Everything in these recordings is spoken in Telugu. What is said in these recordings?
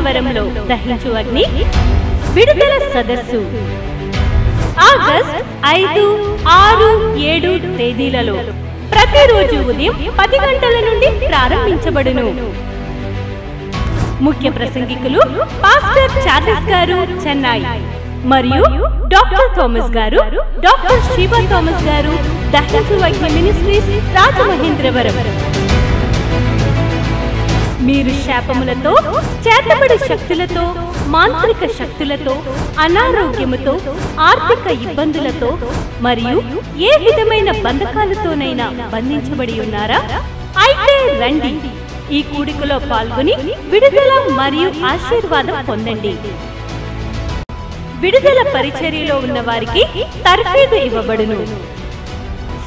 రాజమహేంద్రవరంలో దహించు అగ్ని విడుదల సదస్సు ఆగస్ట్ 5, 6, 7 తేదీలలో ప్రతిరోజు ఉదయం 10 గంటల నుండి ప్రారంభించబడును. ముఖ్య ప్రసంగికులు పాస్టర్ చార్లెస్ గారు చెన్నై మరియు డాక్టర్ థామస్ గారు, డాక్టర్ శివా థామస్ గారు దహించు అగ్ని మినిస్ట్రీస్ రాజమహేంద్రవరం. మీరు శాపములతో, చేతబడి శక్తులతో, మాంత్రిక శక్తులతో, అనారోగ్యముతో, ఆర్థిక ఇబ్బందులతో మరియు ఏ విధమైన బంధకాలతోనైనా బంధించబడి ఉన్నారా? అయితే రండి, ఈ కూడికలో పాల్గొని విడుదల మరియు ఆశీర్వాదం పొందండి. విడుదల పరిచర్యలో ఉన్న వారికి తర్ఫీదు ఇవ్వబడును.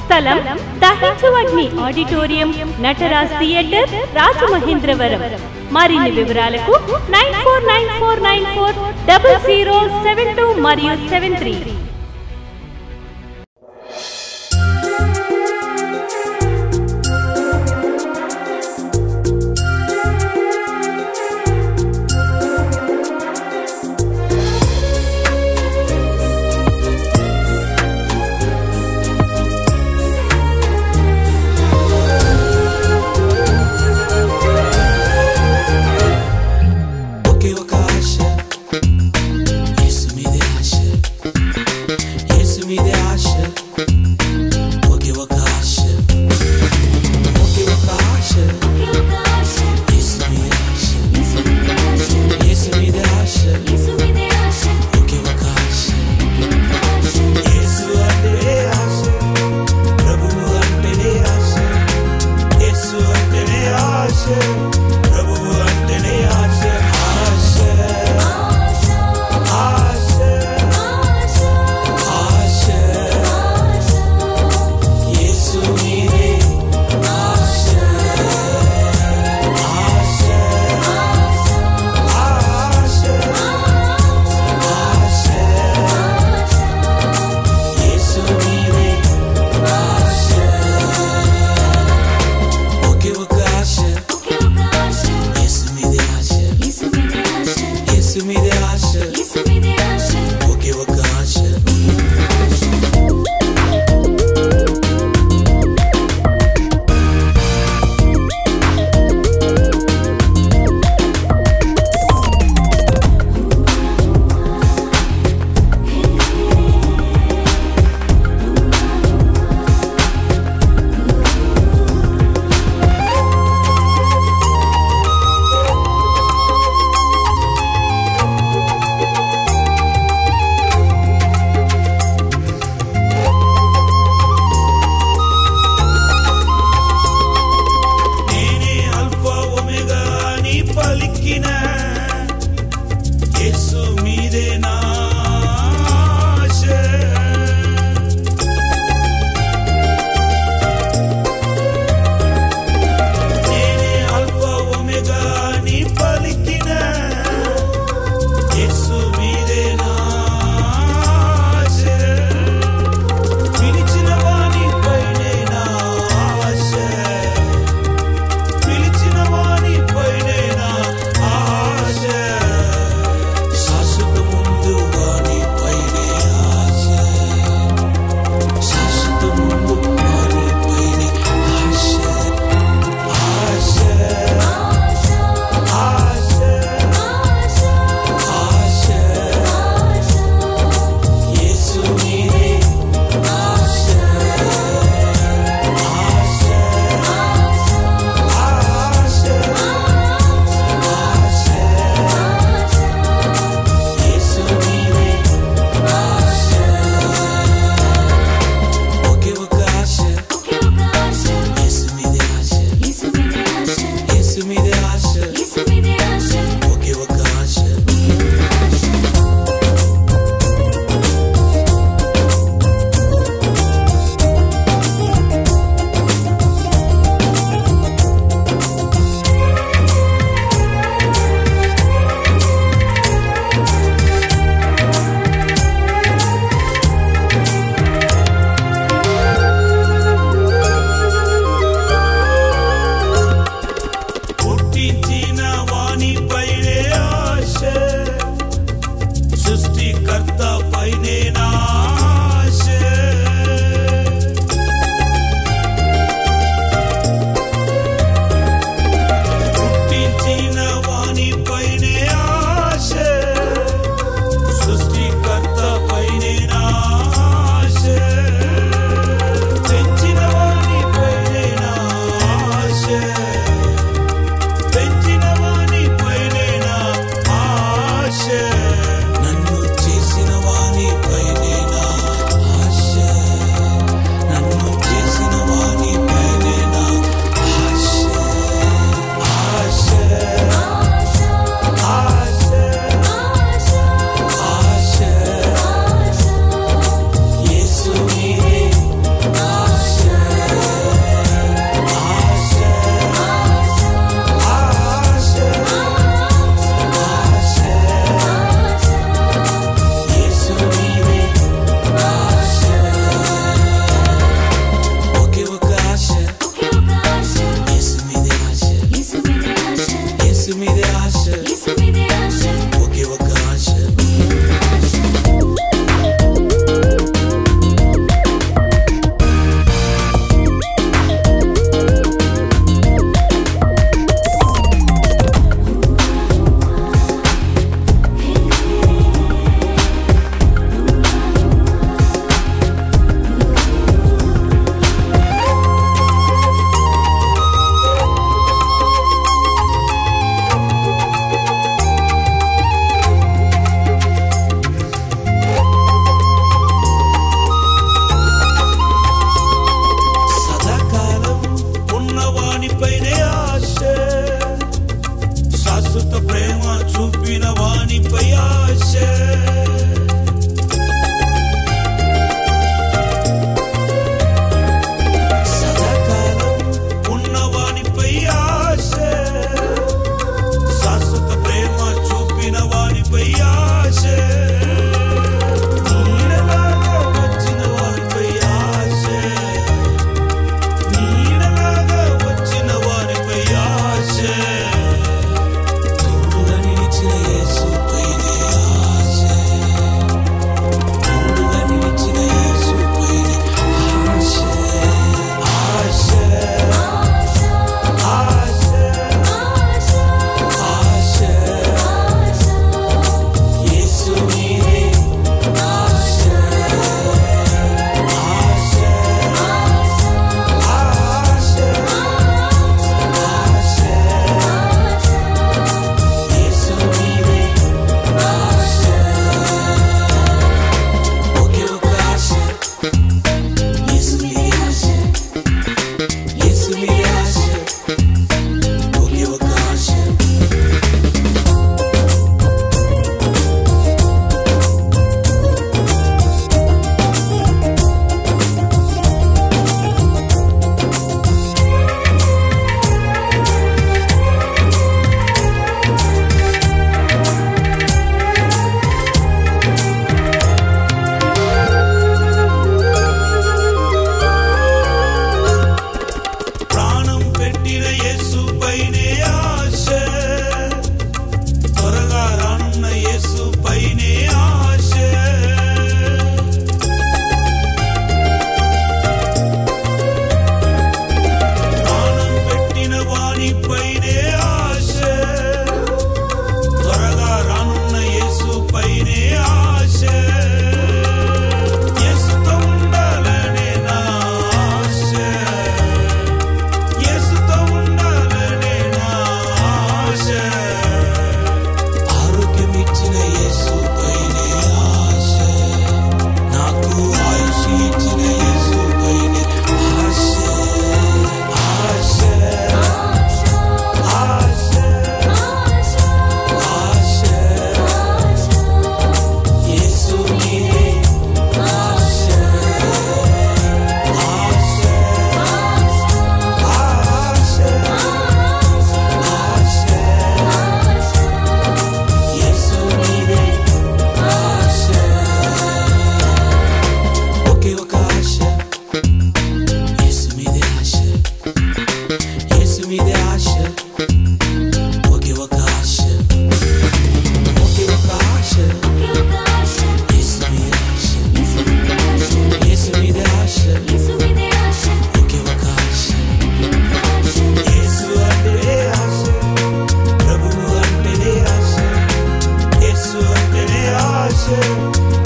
స్థలం దహించు అగ్ని ఆడిటోరియం, నటరాజ్ థియేటర్, రాజమహేంద్రవరం. మరిన్ని వివరాలకు 9494940072 మరియు 73.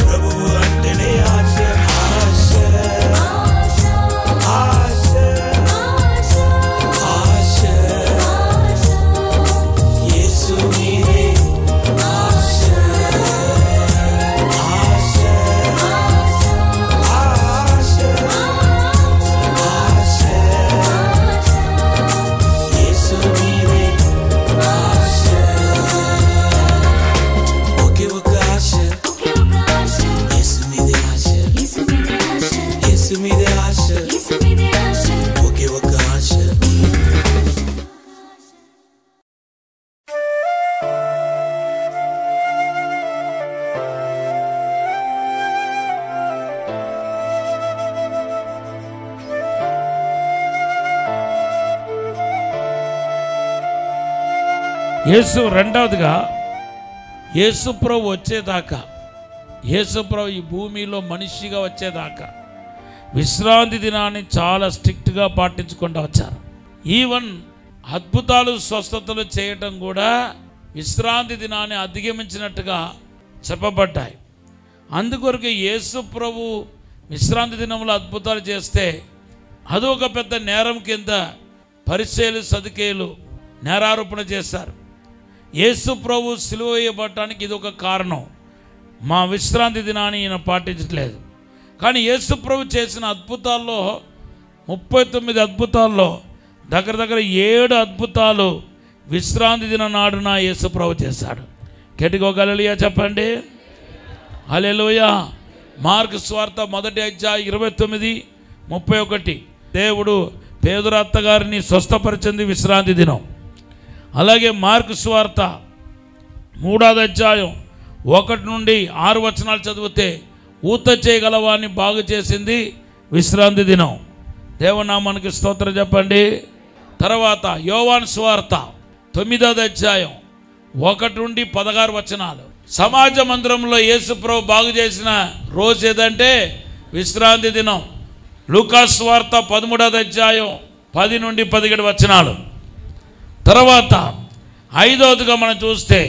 ప్రభువు అంటేనే ఆశ ఆశ ఆశ ఆశ యేసు మీరే ఆశ ఆశ ఆశ ఆశ యేసు మీరే ఆశ ఒకే ఒక ఆశ యేసు మీదే ఆశ యేసు మీదే ఆశ ఒకే ఒక ఆశ యేసు రెండవదిగా యేసు ప్రభు వచ్చేదాకా, యేసు ప్రభు ఈ భూమిలో మనిషిగా వచ్చేదాకా విశ్రాంతి దినాన్ని చాలా స్ట్రిక్ట్గా పాటించుకుంటూ వచ్చారు. ఈవెన్ అద్భుతాలు స్వస్థతలు చేయటం కూడా విశ్రాంతి దినాన్ని అధిగమించినట్టుగా చెప్పబడ్డాయి. అందుకొరకు యేసు ప్రభు విశ్రాంతి దినంలో అద్భుతాలు చేస్తే అది ఒక పెద్ద నేరం కింద పరిసయ్యులు సదుకేయులు నేరారోపణ చేశారు. యేసు ప్రభు సిలువ వేయబడటానికి ఇది ఒక కారణం. మా విశ్రాంతి దినాన్ని ఈయన పాటించట్లేదు. కానీ యేసు ప్రభు చేసిన అద్భుతాల్లో 39 అద్భుతాల్లో దగ్గర 7 అద్భుతాలు విశ్రాంతి దిన నాడున యేసు ప్రభు చేశాడు. గట్టిగా హల్లెలూయా చెప్పండి. హల్లెలూయా. మార్కు సువార్త 1వ అధ్యాయం 29-31 దేవుడు పేతురు అత్తగారిని స్వస్థపరిచింది విశ్రాంతి దినం. అలాగే మార్కు సువార్త 3వ అధ్యాయం 1-6 వచనాలు చదివితే ఊత చేయగలవాన్ని బాగు చేసింది విశ్రాంతి దినం. దేవనామానికి స్తోత్రం చెప్పండి. తర్వాత యోవాను సువార్త 9వ అధ్యాయం 1-16 వచనాలు సమాజ మందిరంలో యేసు ప్రభు బాగు చేసిన రోజు ఏదంటే విశ్రాంతి దినం. లూకాసు సువార్త 13వ అధ్యాయం 10-17 వచనాలు. తర్వాత 5వదిగా మనం చూస్తే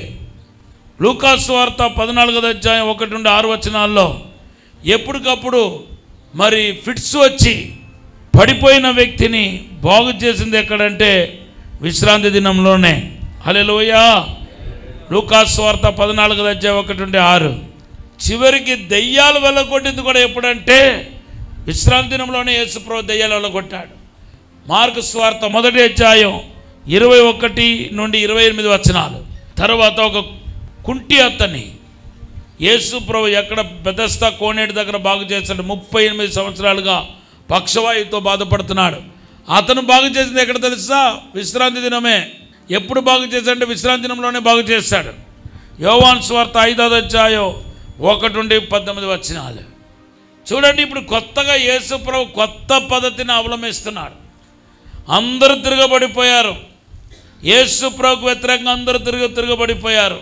లూకాసు సువార్త 14వ అధ్యాయం 1-6 వచనాల్లో ఎప్పటికప్పుడు మరి ఫిట్స్ వచ్చి పడిపోయిన వ్యక్తిని బాగు చేసింది ఎక్కడంటే విశ్రాంతి దినంలోనే. హల్లెలూయా. లూకాసు సువార్త 14వ అధ్యాయం 1-6. చివరికి దెయ్యాలు వెళ్ళగొట్టింది కూడా ఎప్పుడంటే విశ్రాంతి దినంలోనే యేసు ప్రభు దెయ్యాలు వెళ్ళగొట్టాడు. మార్కు సువార్త 1వ అధ్యాయం 21-28 వచనాలు. తర్వాత ఒక కుంటి అతన్ని యేసు ప్రభు ఎక్కడ బెతెస్దా కోనేటి దగ్గర బాగు చేశాడు. 38 సంవత్సరాలుగా పక్షవాయువుతో బాధపడుతున్నాడు. అతను బాగు చేసింది ఎక్కడ తెలుసా? విశ్రాంతి దినమే. ఎప్పుడు బాగు చేశాడంటే విశ్రాంతి దినంలోనే బాగు చేశాడు. యోవాను సువార్త 5వ అధ్యాయం 1-18 వచనాలు. చూడండి, ఇప్పుడు కొత్తగా యేసు ప్రభు కొత్త పద్ధతిని అవలంబిస్తున్నాడు. అందరూ తిరగబడిపోయారు. యేసు ప్రభుకు వ్యతిరేకంగా అందరూ తిరగబడిపోయారు.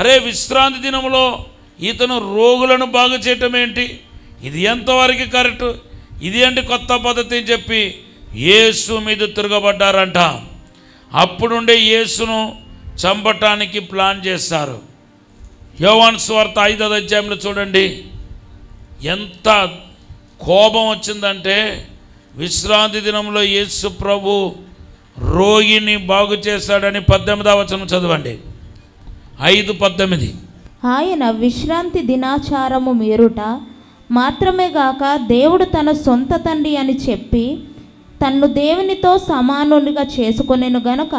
అరే, విశ్రాంతి దినంలో ఇతను రోగులను బాగు చేయటం ఏంటి? ఇది ఎంతవరకు కరెక్ట్? ఇది ఏంటి కొత్త పద్ధతి అని చెప్పి యేసు మీద తిరగబడ్డారంట. అప్పుడుండే యేసును చంపటానికి ప్లాన్ చేశారు. యోవాను సువార్త 5వ అధ్యాయంలో చూడండి ఎంత కోపం వచ్చిందంటే విశ్రాంతి దినంలో యేసు ప్రభు రోగిని బాగు చేశాడని 18వ వచనం చదవండి. 5:18. ఆయన విశ్రాంతి దినాచారము మీరుట మాత్రమే గాక దేవుడు తన సొంత తండ్రి అని చెప్పి తన్ను దేవునితో సమానునిగా చేసుకొనెను గనుక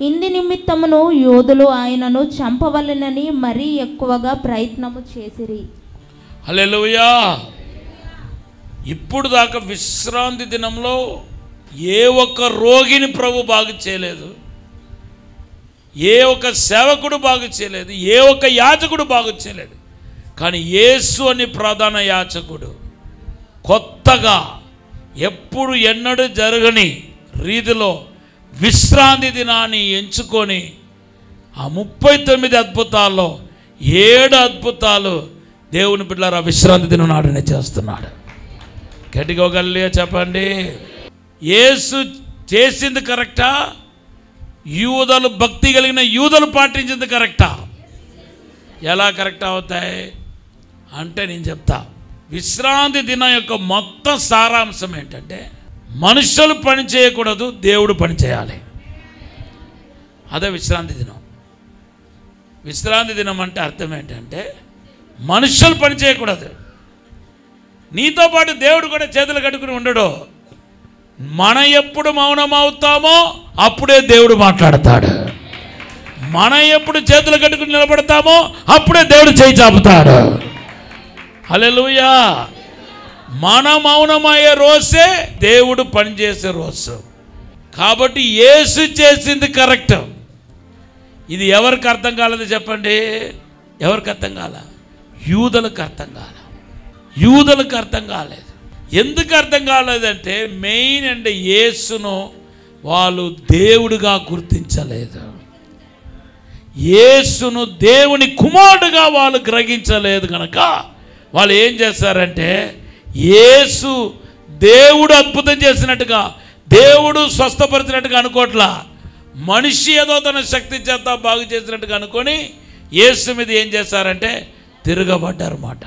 ఇంది నిమిత్తమును యోధులు ఆయనను చంపవలెనని మరీ ఎక్కువగా ప్రయత్నము చేసిరి. హల్లెలూయా. ఇప్పుడు దాకా విశ్రాంతి దినంలో ఏ ఒక్క రోగిని ప్రభు బాగు చేయలేదు, ఏ ఒక్క సేవకుడు బాగు చేయలేదు, ఏ ఒక్క యాజకుడు బాగు చేయలేదు. కానీ యేసు అని ప్రధాన యాజకుడు కొత్తగా ఎప్పుడు ఎన్నడూ జరగని రీతిలో విశ్రాంతి దినాన్ని ఎంచుకొని ఆ 39 అద్భుతాల్లో 7 అద్భుతాలు దేవుని బిడ్డలారా విశ్రాంతి దినం నాడునే చేస్తున్నాడు. గట్టిగా హల్లెలూయా చెప్పండి. యేసు చేసింది కరెక్టా? యూదులు భక్తి కలిగిన యూదులు పాటించింది కరెక్టా? ఎలా కరెక్ట్ అవుతాయి అంటే నేను చెప్తా. విశ్రాంతి దినం యొక్క మొత్తం సారాంశం ఏంటంటే మనుషులు పని చేయకూడదు, దేవుడు పని చేయాలి. అదే విశ్రాంతి దినం. విశ్రాంతి దినం అంటే అర్థం ఏంటంటే మనుషులు పని చేయకూడదు. నీతో పాటు దేవుడు కూడా చేతులు కట్టుకుని ఉండడు. మనం ఎప్పుడు మౌనం అవుతామో అప్పుడే దేవుడు మాట్లాడతాడు. మనం ఎప్పుడు చేతులు కట్టుకుని నిలబడతామో అప్పుడే దేవుడు చేయి చాపుతాడు. హల్లెలూయా. మన మౌనమయ్యే రోజే దేవుడు పనిచేసే రోజు. కాబట్టి యేసు చేసింది కరెక్ట్. ఇది ఎవరికి అర్థం కాలేదు చెప్పండి? ఎవరికి అర్థం కాల? యూదులకు అర్థం కాల. యూదులకు అర్థం కాలేదు. ఎందుకు అర్థం కాలేదంటే మెయిన్ అంటే యేసును వాళ్ళు దేవుడిగా గుర్తించలేదు. యేసును దేవుని కుమారుడుగా వాళ్ళు గ్రహించలేదు కనుక వాళ్ళు ఏం చేస్తారంటే యేసు దేవుడు అద్భుతం చేసినట్టుగా, దేవుడు స్వస్థపరిచినట్టుగా అనుకోవట్లా. మనిషి ఏదో తన శక్తి చేత బాగు చేసినట్టుగా అనుకొని యేసు మీద ఏం చేస్తారంటే తిరగబడ్డారన్నమాట,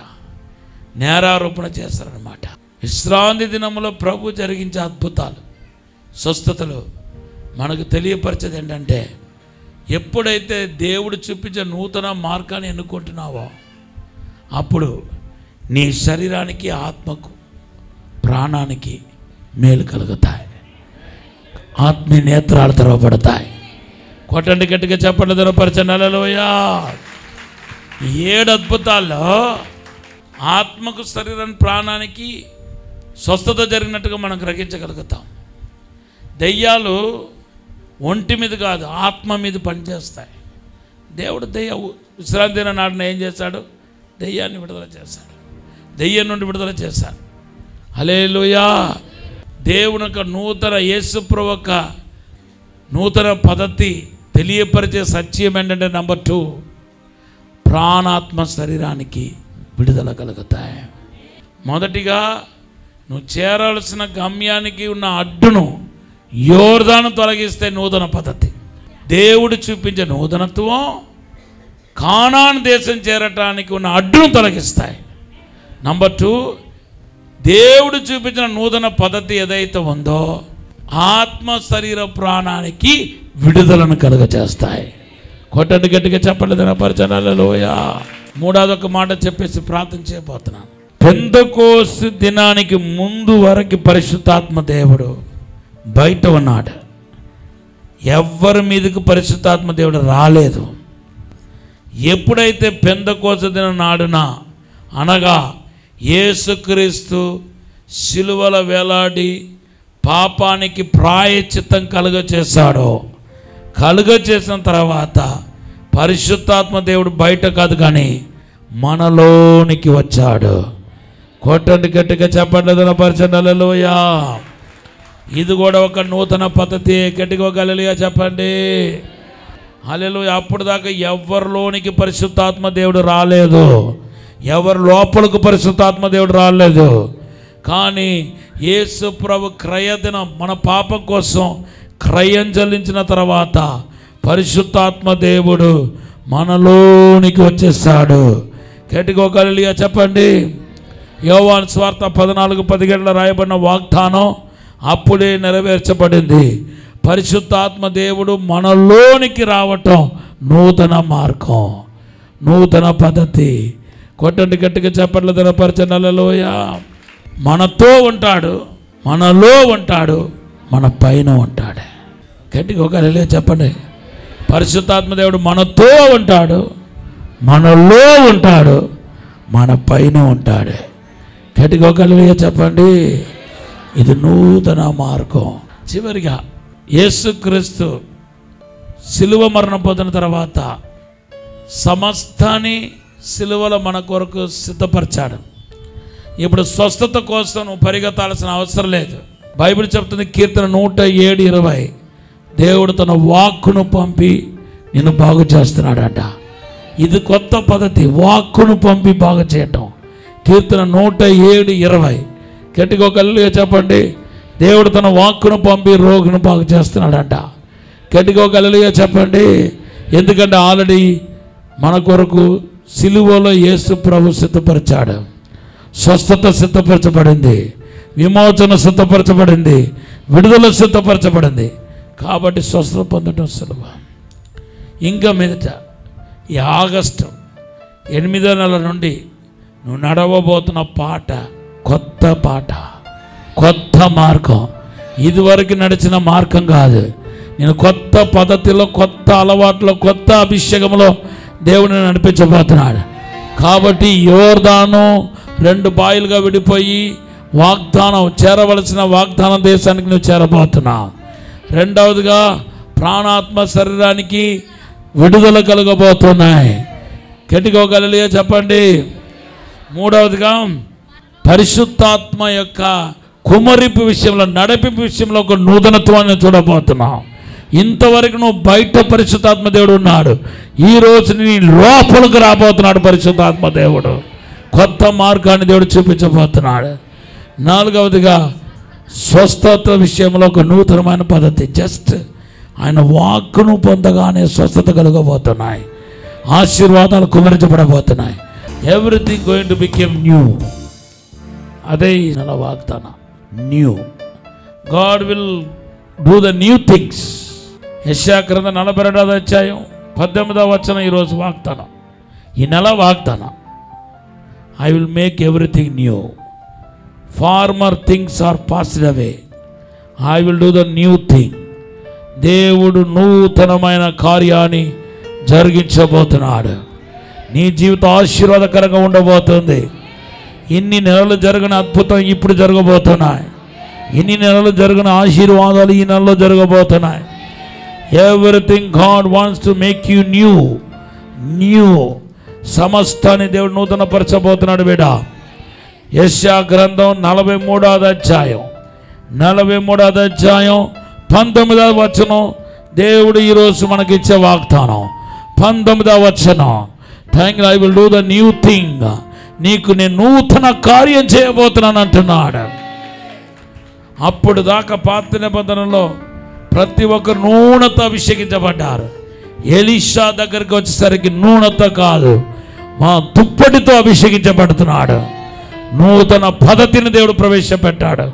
నేరారోపణ చేస్తారన్నమాట. విశ్రాంతి దినంలో ప్రభు జరిగించే అద్భుతాలు, స్వస్థతలు మనకు తెలియపరిచేది ఏంటంటే ఎప్పుడైతే దేవుడు చూపించే నూతన మార్గాన్ని ఎన్నుకుంటున్నావో అప్పుడు నీ శరీరానికి, ఆత్మకు, ప్రాణానికి మేలు కలుగుతాయి. ఆత్మీయ నేత్రాలు తెరవబడతాయి. కొట్టండి గట్టిగా చెప్పండి, తెరవపరచండి. హల్లెలూయా. 7 అద్భుతాల్లో ఆత్మకు, శరీరానికి, ప్రాణానికి స్వస్థత జరిగినట్టుగా మనం గ్రహించగలుగుతాం. దెయ్యాలు ఒంటి మీద కాదు, ఆత్మ మీద పనిచేస్తాయి. దేవుడు విశ్రాంతి దిన నాడున ఏం చేశాడు? దెయ్యాన్ని విడుదల చేశాడు, దెయ్యం నుండి విడుదల చేశాడు. హల్లెలూయా. దేవుని యొక్క నూతన యేసుప్రభు యొక్క నూతన పద్ధతి తెలియపరిచే సత్యం ఏంటంటే నెంబర్ 2, ప్రాణాత్మ శరీరానికి విడుదల కలుగుతాయి. మొదటిగా నువ్వు చేరాల్సిన గమ్యానికి ఉన్న అడ్డును యోర్దాను తొలగిస్తే నూతన పద్ధతి. దేవుడు చూపించే నూతనత్వం కానాను దేశం చేరటానికి ఉన్న అడ్డును తొలగిస్తాయి. నంబర్ 2, దేవుడు చూపించిన నూతన పద్ధతి ఏదైతే ఉందో ఆత్మ, శరీర, ప్రాణానికి విడుదలను కలుగజేస్తాయి. కొట్టండి గట్టిగా చెప్పండి, దినపరచండి. హల్లెలూయా. 3వ ఒక మాట చెప్పేసి ప్రార్థన చేయబోతున్నాను. పెంతెకోస్తు దినానికి ముందు వరకు పరిశుద్ధాత్మ దేవుడు బయట ఉన్నాడు. ఎవ్వరి మీదకి పరిశుద్ధాత్మ దేవుడు రాలేదు. ఎప్పుడైతే పెంతెకోస్తు దినం నాడున అనగా యేసుక్రీస్తు శిలువల వేలాడి పాపానికి ప్రాయశ్చిత్తం కలుగచేశాడో, కలుగచేసిన తర్వాత పరిశుద్ధాత్మ దేవుడు బయట కాదు కానీ మనలోనికి వచ్చాడు. కొట్టండి గట్టిగా చెప్పండి, దినపరచండి. హల్లెలూయా. ఇది కూడా ఒక నూతన పద్ధతి. గట్టిగా ఒక హల్లెలూయా చెప్పండి. హల్లెలూయా. అప్పుడు దాకా ఎవరిలోనికి పరిశుద్ధాత్మ దేవుడు రాలేదు, ఎవరి లోపలకు పరిశుద్ధాత్మ దేవుడు రాలేదు. కానీ యేసు ప్రభు క్రయదినం మన పాపం కోసం క్రయం చెల్లించిన తర్వాత పరిశుద్ధాత్మ దేవుడు మనలోనికి వచ్చేసాడు. గట్టిగా ఒక హల్లెలూయా చెప్పండి. యోవాను సువార్త 14:17 రాయబడిన వాగ్దానం అప్పుడే నెరవేర్చబడింది. పరిశుద్ధాత్మ దేవుడు మనలోనికి రావటం నూతన మార్గం, నూతన పద్ధతి. కొట్టండి గట్టిగా చెప్పండి, దినపరచండి. హల్లెలూయా. మనతో ఉంటాడు, మనలో ఉంటాడు, మన పైన ఉంటాడు. గట్టిగా ఒక హల్లెలూయా చెప్పండి. పరిశుద్ధాత్మ దేవుడు మనతో ఉంటాడు, మనలో ఉంటాడు, మన పైన ఉంటాడు. గట్టిగా ఒక హల్లెలూయా చెప్పండి. ఇది నూతన మార్గం. చివరిగా యేసుక్రీస్తు శిలువ మరణం పొందిన తర్వాత సమస్తాన్ని శిలువలో మన కొరకు సిద్ధపరిచాడు. ఇప్పుడు స్వస్థత కోసం నువ్వు పరిగెత్తాల్సిన అవసరం లేదు. బైబిల్ చెప్తుంది, కీర్తన 107:20, దేవుడు తన వాక్కును పంపి నిన్ను బాగు చేస్తున్నాడట. ఇది కొత్త పద్ధతి, వాక్కును పంపి బాగు చేయటం. కీర్తన 107:20. గట్టిగా ఒక హల్లెలూయా చెప్పండి. దేవుడు తన వాక్కును పంపి రోగిని బాగు చేస్తున్నాడంట. గట్టిగా ఒక హల్లెలూయా చెప్పండి. ఎందుకంటే ఆల్రెడీ మన కొరకు సిలువలో యేసు ప్రభు సిద్ధపరిచాడు. స్వస్థత సిద్ధపరచబడింది, విమోచన సిద్ధపరచబడింది, విడుదల సిద్ధపరచబడింది. కాబట్టి స్వస్థత పొందడం సులువు. ఇంకా మీదట ఈ ఆగస్టు 8వ నెల నుండి నువ్వు నడవబోతున్న పాట కొత్త పాట, కొత్త మార్గం. ఇదివరకు నడిచిన మార్గం కాదు. నేను కొత్త పద్ధతిలో, కొత్త అలవాట్లో, కొత్త అభిషేకంలో దేవుని నడిపించబోతున్నాడు. కాబట్టి యోర్దాను 2 బాయిలుగా విడిపోయి వాగ్దానం చేరవలసిన వాగ్దాన దేశానికి నువ్వు చేరబోతున్నావు. రెండవదిగా ప్రాణాత్మ శరీరానికి విడుదల కలగబోతున్నాయి. గట్టిగా చెప్పండి. మూడవదిగా పరిశుద్ధాత్మ యొక్క కుమరింపు విషయంలో, నడిపింపు విషయంలో ఒక నూతనత్వాన్ని చూడబోతున్నావు. ఇంతవరకు నువ్వు బయట పరిశుద్ధాత్మ దేవుడు ఉన్నాడు. ఈరోజు నీ లోపలికి రాబోతున్నాడు పరిశుద్ధాత్మ దేవుడు. కొత్త మార్గాన్ని దేవుడు చూపించబోతున్నాడు. నాలుగవదిగా స్వస్థత విషయంలో ఒక నూతనమైన పద్ధతి. జస్ట్ ఆయన వాక్కును పొందగానే స్వస్థత కలగబోతున్నాయి, ఆశీర్వాదాలు కుమరించబడబోతున్నాయి. Everything going to become new. అదే నెల వాగ్దానం, new. God will do the new things. యెషయా గ్రంథం 42వ అధ్యాయం 18వ వచనం ఈరోజు వాగ్దానం, ఈ నెల వాగ్దానం. I will make everything new. Former things are passed away, I will do the new thing. దేవుడు నూతనమైన కార్యాన్ని జరిగించబోతున్నాడు. నీ జీవితం ఆశీర్వాదకరంగా ఉండబోతుంది. ఇన్ని నెలలు జరిగిన అద్భుతం ఇప్పుడు జరగబోతున్నాయి. ఇన్ని నెలలు జరిగిన ఆశీర్వాదాలు ఈ నెలలో జరగబోతున్నాయి. Everything God wants to make you new. New సమస్తాన్ని దేవుడు నూతనపరచబోతున్నాడు బిడ్డ. యెషయా గ్రంథం 43వ అధ్యాయం 19వ వచనం దేవుడు ఈరోజు మనకిచ్చే వాగ్దానం. 19వ వచనం, thank you, I will do the new thing. నీకు నేను నూతన కార్యం చేయబోతున్నాను అంటున్నాడు. అప్పుడు దాకా పాత నిబంధనలో ప్రతి ఒక్కరు నూనెతో అభిషేకించబడ్డారు. ఎలీషా దగ్గరికి వచ్చేసరికి నూనెతో కాదు, మా దుప్పటితో అభిషేకించబడుతున్నాడు. నూతన పద్ధతిని దేవుడు ప్రవేశపెట్టాడు.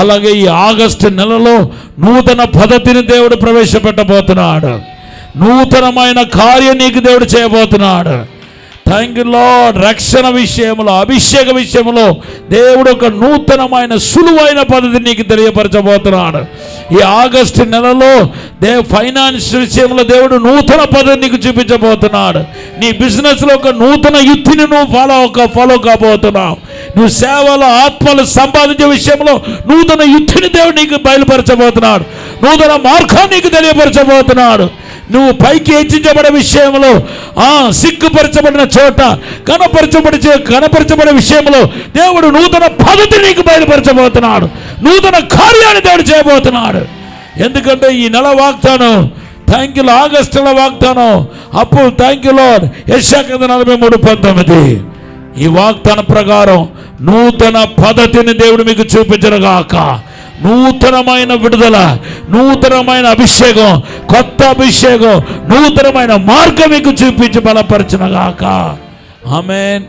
అలాగే ఈ ఆగస్టు నెలలో నూతన పద్ధతిని దేవుడు ప్రవేశపెట్టబోతున్నాడు. నూతనమైన కార్యం నీకు దేవుడు చేయబోతున్నాడు. Thank you lord. రక్షణ విషయంలో, అభిషేక విషయంలో దేవుడు ఒక నూతనమైన సులువైన పద్ధతిని నీకు తెలియపరచబోతున్నాడు. ఈ ఆగస్టు నెలలో ఫైనాన్స్ విషయంలో దేవుడు నూతన పద్ధతి నీకు చూపించబోతున్నాడు. నీ బిజినెస్లో ఒక నూతన యుక్తిని నువ్వు ఫాలో కాబోతున్నావు. నువ్వు సేవలో ఆత్మలు సంపాదించే విషయంలో నూతన యుక్తిని దేవుడు నీకు బయలుపరచబోతున్నాడు. నూతన మార్గాన్ని నీకు తెలియపరచబోతున్నాడు. నువ్వు పైకి హెచ్చించబడే విషయంలో, సిగ్గుపరచబడిన చోట కనపరచబడే విషయంలో దేవుడు నూతన పద్ధతి నీకు బయలుపరచబోతున్నాడు. నూతన కార్యాన్ని దేవుడు చేయబోతున్నాడు. ఎందుకంటే ఈ నెల వాగ్దానం, థ్యాంక్ యూ, ఆగస్టుల వాగ్దానం. అప్పుడు థ్యాంక్ యూ లార్డ్, యెషయా గ్రంథం 43:19. ఈ వాగ్దానం ప్రకారం నూతన పద్ధతిని దేవుడు మీకు చూపించరుగాక. నూతనమైన విడుదల, నూతనమైన అభిషేకం, కొత్త అభిషేకం, నూతనమైన మార్గం మీకు చూపించి బలపరచునగాక. ఆమేన్.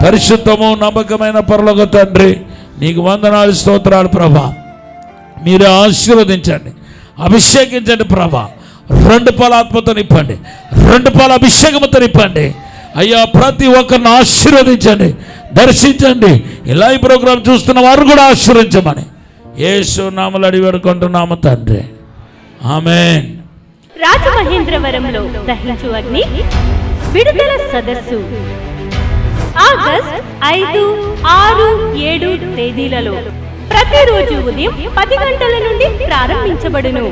పరిశుద్ధము నమ్మకమైన పరలోక తండ్రి, నీకు వందనాలు, స్తోత్రాలు ప్రభా. మీరు ఆశీర్వదించండి, అభిషేకించండి ప్రభా. 2 పాల ఆత్మతో నింపండి, 2 పాల అభిషేకముతో నింపండి అయ్యా. ప్రతి ఒక్కరిని ఆశీర్వదించండి, దర్శించండి. ఈ లైవ్ ప్రోగ్రాం చూస్తున్న వారు కూడా ఆశీర్వదించమని యేసు నామములో అడిగి వేడుకుంటున్నాము తండ్రి. ఆమేన్. రాజమహేంద్రవరంలో దహించు అగ్ని విడుదల సదస్సు ఆగస్ట్ 5, 6, 7 తేదీలలో ప్రతిరోజు ఉదయం 10 గంటల నుండి ప్రారంభించబడును.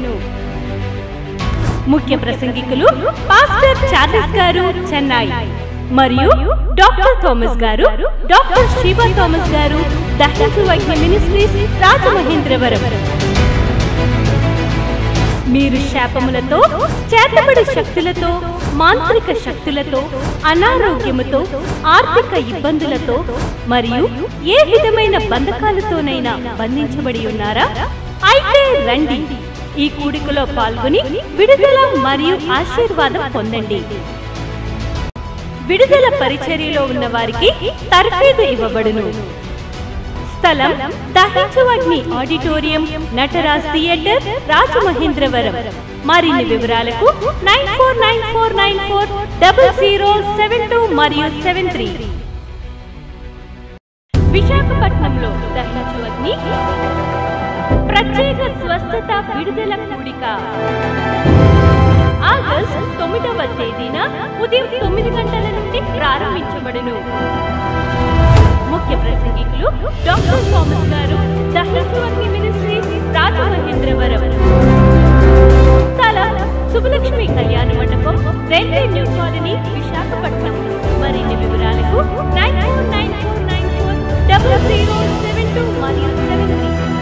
ముఖ్య ప్రసంగికులు పాస్టర్ చార్లెస్ గారు చెన్నై మరియు డాక్టర్ థామస్ గారు, డాక్టర్ శివ థామస్ గారు, దహించు అగ్ని మినిస్ట్రీస్ రాజమహేంద్రవరం. మీరు శాపములతో, చేతబడి శక్తులతో మాంత్రిక శక్తులతో, అనారోగ్యముతో, ఆర్థిక ఇబ్బందులతో మరియు ఏ విధమైన బంధకాలతోనైనా బంధించబడి ఉన్నారా? అయితే రండి, ఈ కూడికలో పాల్గొని విడుదల మరియు ఆశీర్వాదం పొందండి. విడుదల పరిచర్యలో ఉన్న వారికి తర్ఫీదు ఇవ్వబడును. స్థలం దహించు అగ్ని ఆడిటోరియం, నటరాజ్ థియేటర్, రాజమహేంద్రవరం. మరిన్ని వివరాలకు 9494940072 మరియు 73. విశాఖపట్నంలో దహించు అగ్ని ప్రత్యేక స్వస్థత విడుదల కూడిక ఆగస్టు 9వ తేదీన ఉదయం 9 గంటల నుండి ప్రారంభించబడును. ముఖ్య ప్రసంగికులు డాక్టర్ థామస్ గారు, దహించు అగ్ని మినిస్ట్రీస్, రాజమహేంద్రవరం. స్థలం శుభలక్ష్మి కళ్యాణ మండపం, రైల్వే న్యూ కాలనీ, విశాఖపట్నం. మరిన్ని వివరాలకు 9494940072 మరియు 73.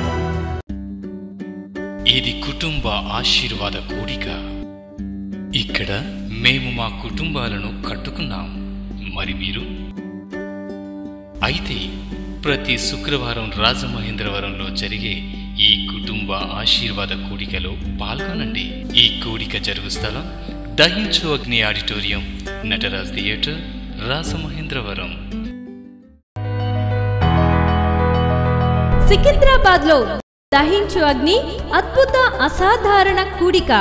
ఇది కుటుంబ ఆశీర్వాద కూడిక. ఇక్కడ మేము మా కుటుంబాలను కట్టుకున్నాం. మరి మీరు? అయితే ప్రతి శుక్రవారం రాజమహేంద్రవరంలో జరిగే ఈ కుటుంబ ఆశీర్వాద కూడికలో పాల్గొనండి. ఈ కూడిక జరుగు స్థలం దహించు అగ్ని ఆడిటోరియం, నటరాజ్ థియేటర్, రాజమహేంద్రవరం. సికింద్రాబాద్ లో దహించు అగ్ని అద్భుత అసాధారణ కూడిక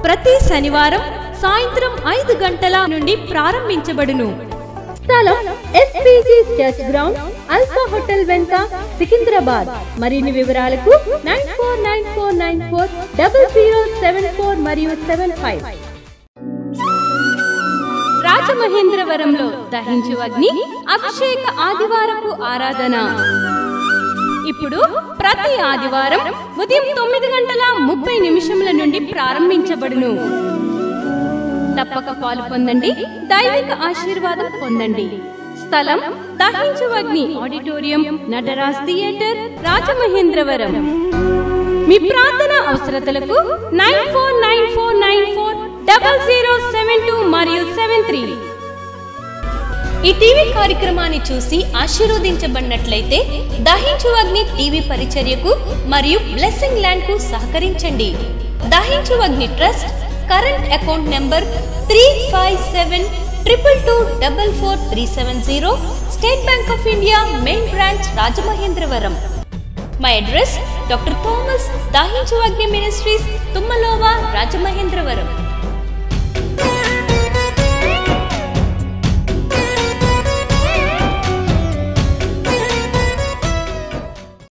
ప్రతి శనివారం సాయంత్రం 5 గంటల నుండి ప్రారంభించబడును. స్థలం SPG church ground, alpha hotel వెనుక, సికింద్రాబాద్. మరిన్ని వివరాలకు 9494940074 మరియు 75. రాజమహేంద్రవరంలో దహించు అగ్ని అభిషేక ఆదివారపు ఆరాధన ఇప్పుడు ప్రతి ఆదివారం ఉదయం 9:30 నుండి ప్రారంభించబడును. తప్పక పాలు పొందండి, దైవిక ఆశీర్వాదం పొందండి. స్థలం దహించు అగ్ని ఆడిటోరియం, నటరాజ్ థియేటర్, రాజమహేంద్రవరం. మీ ప్రార్థన అవసరతలకు 9494940072 మరియు 73. ఈ టీవీ కార్యక్రమాన్ని చూసి ఆశీర్వదించబడినట్లయితే దహించు అగ్ని టీవీ పరిచర్యకు మరియు బ్లెస్సింగ్ ల్యాండ్ కు సహకరించండి. దహించు అగ్ని trust current account number 357222444370, State Bank of India, main branch, Rajamahendravaram. My address doctor Thomas, దహించు అగ్ని మినిస్ట్రీస్, తుమ్మలోవా, రాజమహేంద్రవరం.